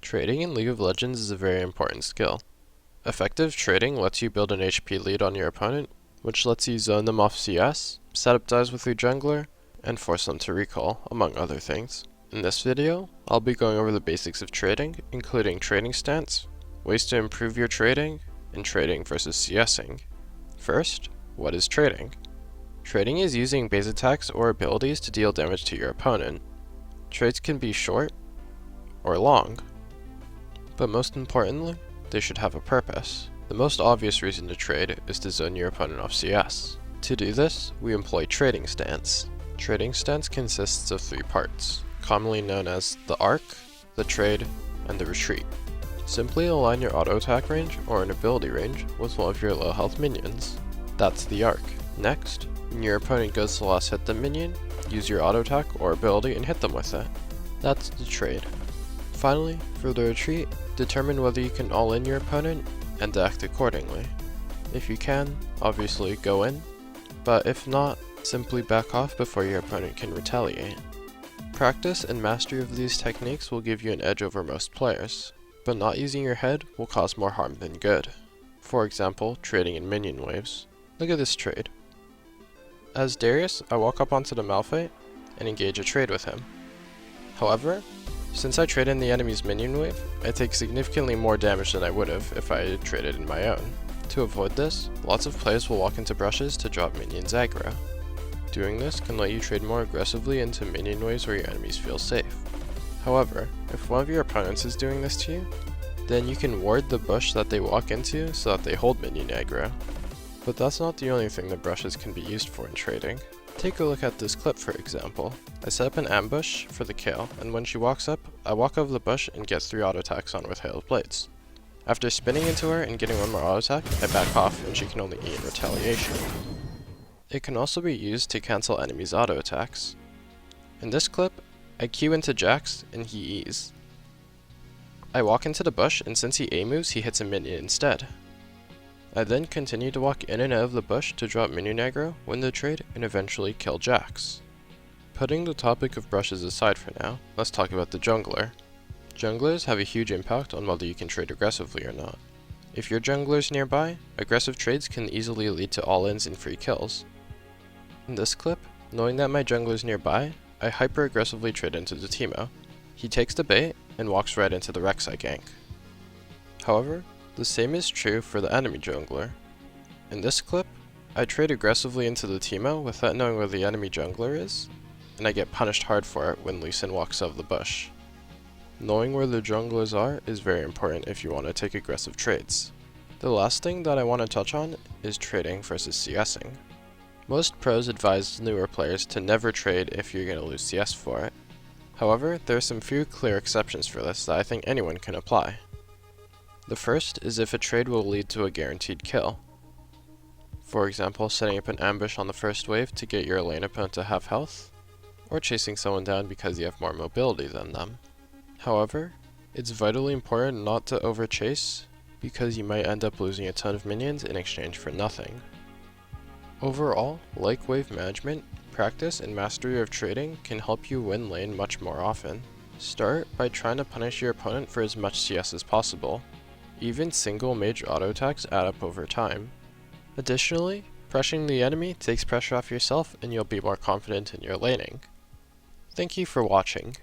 Trading in League of Legends is a very important skill. Effective trading lets you build an HP lead on your opponent, which lets you zone them off CS, set up dives with your jungler, and force them to recall, among other things. In this video, I'll be going over the basics of trading, including trading stance, ways to improve your trading, and trading versus CSing. First, what is trading? Trading is using base attacks or abilities to deal damage to your opponent. Trades can be short or long, but most importantly, they should have a purpose. The most obvious reason to trade is to zone your opponent off CS. To do this, we employ trading stance. Trading stance consists of three parts, commonly known as the arc, the trade, and the retreat. Simply align your auto attack range or an ability range with one of your low health minions. That's the arc. Next, when your opponent goes to last hit the minion, use your auto attack or ability and hit them with it. That's the trade. Finally, for the retreat, determine whether you can all-in your opponent and act accordingly. If you can, obviously go in, but if not, simply back off before your opponent can retaliate. Practice and mastery of these techniques will give you an edge over most players, but not using your head will cause more harm than good. For example, trading in minion waves. Look at this trade. As Darius, I walk up onto the Malphite and engage a trade with him. However, since I trade in the enemy's minion wave, I take significantly more damage than I would have if I had traded in my own. To avoid this, lots of players will walk into brushes to drop minions aggro. Doing this can let you trade more aggressively into minion waves where your enemies feel safe. However, if one of your opponents is doing this to you, then you can ward the bush that they walk into so that they hold minion aggro. But that's not the only thing that brushes can be used for in trading. Take a look at this clip for example. I set up an ambush for the Kayle, and when she walks up, I walk over the bush and get 3 auto attacks on with Hailed Blades. After spinning into her and getting one more auto attack, I back off and she can only E in retaliation. It can also be used to cancel enemies' auto attacks. In this clip, I Q into Jax and he E's. I walk into the bush and since he A moves, he hits a minion instead. I then continue to walk in and out of the bush to drop minion aggro, win the trade, and eventually kill Jax. Putting the topic of brushes aside for now, let's talk about the jungler. Junglers have a huge impact on whether you can trade aggressively or not. If your jungler's nearby, aggressive trades can easily lead to all-ins and free kills. In this clip, knowing that my jungler's nearby, I hyper-aggressively trade into the Teemo. He takes the bait and walks right into the Rek'Sai gank. However, the same is true for the enemy jungler. In this clip, I trade aggressively into the Teemo without knowing where the enemy jungler is, and I get punished hard for it when Lee Sin walks out of the bush. Knowing where the junglers are is very important if you want to take aggressive trades. The last thing that I want to touch on is trading versus CSing. Most pros advise newer players to never trade if you're going to lose CS for it. However, there are some few clear exceptions for this that I think anyone can apply. The first is if a trade will lead to a guaranteed kill. For example, setting up an ambush on the first wave to get your lane opponent to half health, or chasing someone down because you have more mobility than them. However, it's vitally important not to overchase because you might end up losing a ton of minions in exchange for nothing. Overall, like wave management, practice and mastery of trading can help you win lane much more often. Start by trying to punish your opponent for as much CS as possible. Even single major auto attacks add up over time. Additionally, pressuring the enemy takes pressure off yourself and you'll be more confident in your laning. Thank you for watching.